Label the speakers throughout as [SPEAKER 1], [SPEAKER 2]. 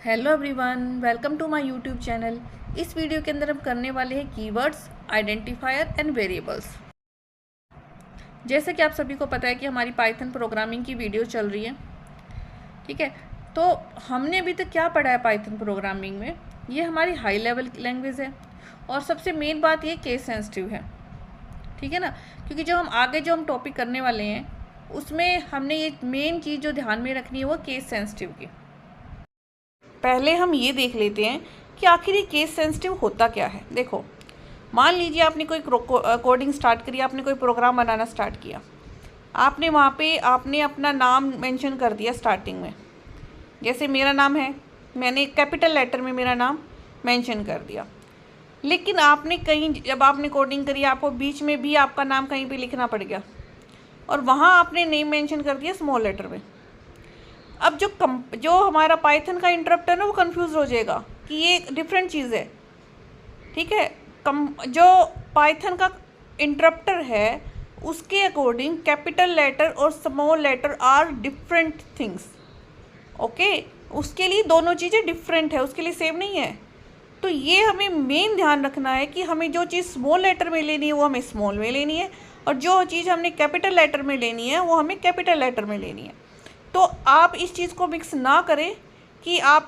[SPEAKER 1] Hello everyone, welcome to my YouTube channel. इस video के अंदर हम करने वाले हैं कीवर्ड्स, आइडेंटिफायर एंड वेरिएबल्स। जैसे कि आप सभी को पता है कि हमारी पाइथन प्रोग्रामिंग की वीडियो चल रही है, ठीक है। तो हमने अभी तक क्या पढ़ा है पाइथन प्रोग्रामिंग में? ये हमारी हाई लेवल लैंग्वेज है और सबसे मेन बात ये केस सेंसिटिव है, ठीक है ना। क्योंकि जो हम टॉपिक करने वाले हैं उसमें हमने ये मेन चीज़ जो ध्यान में रखनी है वो केस सेंसिटिव की। पहले हम ये देख लेते हैं कि आखिर ये केस सेंसिटिव होता क्या है। देखो, मान लीजिए आपने कोई कोडिंग स्टार्ट करी, आपने कोई प्रोग्राम बनाना स्टार्ट किया, आपने वहाँ पे आपने अपना नाम मेंशन कर दिया स्टार्टिंग में। जैसे मेरा नाम है, मैंने कैपिटल लेटर में मेरा नाम मेंशन कर दिया। लेकिन आपने कहीं जब आपने कोडिंग करी, आपको बीच में भी आपका नाम कहीं पे लिखना पड़ गया और वहाँ आपने नेम मेंशन कर दिया स्मॉल लेटर में। अब जो हमारा पाइथन का इंटरप्टर है वो कंफ्यूज हो जाएगा कि ये डिफरेंट चीज़ है, ठीक है। जो पाइथन का इंटरप्टर है उसके अकॉर्डिंग कैपिटल लेटर और small letter are different things, okay. उसके लिए दोनों चीज़ें डिफरेंट है, उसके लिए सेम नहीं है। तो ये हमें मेन ध्यान रखना है कि हमें जो चीज़ स्मॉल लेटर में लेनी है वो हमें स्मॉल में लेनी है, और जो चीज़ हमने कैपिटल लेटर में लेनी है वो हमें कैपिटल लेटर में लेनी है। तो आप इस चीज़ को मिक्स ना करें कि आप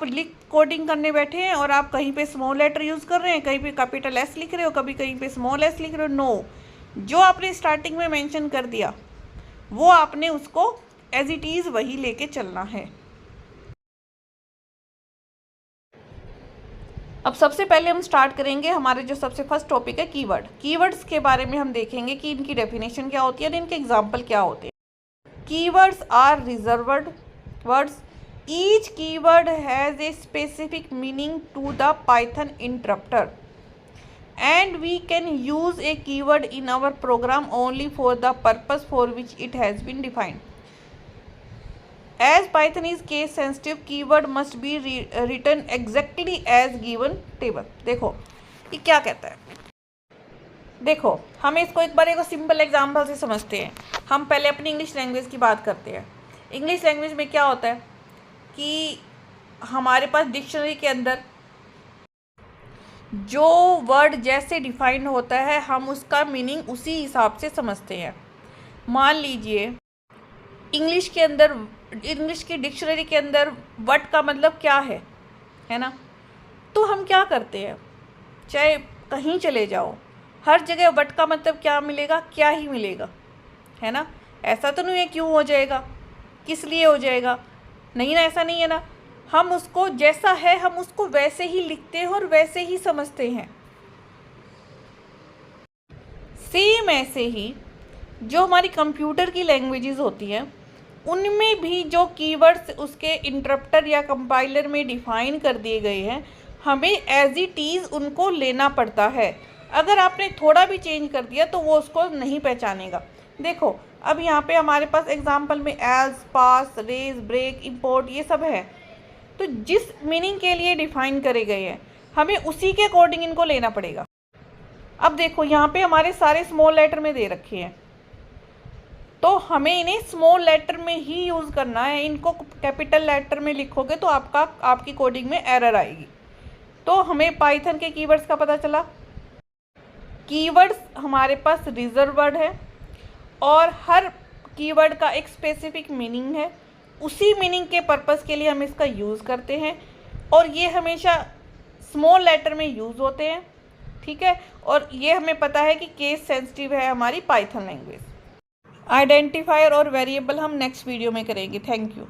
[SPEAKER 1] कोडिंग करने बैठे हैं और आप कहीं पे स्मॉल लेटर यूज़ कर रहे हैं, कहीं पे कैपिटल एस लिख रहे हो, कभी कहीं पे स्मॉल एस लिख रहे हो। नो, जो आपने स्टार्टिंग में मेंशन कर दिया वो आपने उसको एज इट इज़ वही लेके चलना है। अब सबसे पहले हम स्टार्ट करेंगे हमारे जो सबसे फर्स्ट टॉपिक है कीवर्ड। कीवर्ड्स के बारे में हम देखेंगे कि इनकी डेफिनेशन क्या होती है और इनके एग्जाम्पल क्या होते हैं। Keywords are reserved words. Each keyword has a specific meaning to the Python interpreter, and we can use a keyword in our program only for the purpose for which it has been defined. As Python is case sensitive, keyword must be written exactly as given table. देखो ये क्या कहता है। देखो, हम इसको एक बार simple example से समझते हैं। हम पहले अपनी इंग्लिश लैंग्वेज की बात करते हैं। इंग्लिश लैंग्वेज में क्या होता है कि हमारे पास डिक्शनरी के अंदर जो वर्ड जैसे डिफाइंड होता है हम उसका मीनिंग उसी हिसाब से समझते हैं। मान लीजिए इंग्लिश की डिक्शनरी के अंदर वर्ड का मतलब क्या है ना। तो हम क्या करते हैं, चाहे कहीं चले जाओ, हर जगह वर्ड का मतलब क्या मिलेगा, क्या ही मिलेगा, है ना। ऐसा तो नहीं है क्यों हो जाएगा, किस लिए हो जाएगा, नहीं ना, ऐसा नहीं है ना। हम उसको जैसा है हम उसको वैसे ही लिखते हैं और वैसे ही समझते हैं। सेम ऐसे ही जो हमारी कंप्यूटर की लैंग्वेजेस होती हैं उनमें भी जो कीवर्ड्स उसके इंटरप्टर या कंपाइलर में डिफाइन कर दिए गए हैं हमें एज इट इज़ उनको लेना पड़ता है। अगर आपने थोड़ा भी चेंज कर दिया तो वो उसको नहीं पहचानेगा। देखो, अब यहाँ पे हमारे पास एग्जाम्पल में एल्स, पास, रेज, ब्रेक, इंपोर्ट ये सब है। तो जिस मीनिंग के लिए डिफाइन करे गए हैं हमें उसी के अकॉर्डिंग इनको लेना पड़ेगा। अब देखो यहाँ पे हमारे सारे स्मॉल लेटर में दे रखे हैं तो हमें इन्हें स्मॉल लेटर में ही यूज़ करना है। इनको कैपिटल लेटर में लिखोगे तो आपकी कोडिंग में एरर आएगी। तो हमें पाइथन के कीवर्ड्स का पता चला। कीवर्ड्स हमारे पास रिजर्व वर्ड है और हर कीवर्ड का एक स्पेसिफिक मीनिंग है, उसी मीनिंग के पर्पस के लिए हम इसका यूज़ करते हैं और ये हमेशा स्मॉल लेटर में यूज़ होते हैं, ठीक है। और ये हमें पता है कि केस सेंसिटिव है हमारी पाइथन लैंग्वेज। आइडेंटिफायर और वेरिएबल हम नेक्स्ट वीडियो में करेंगे। Thank you.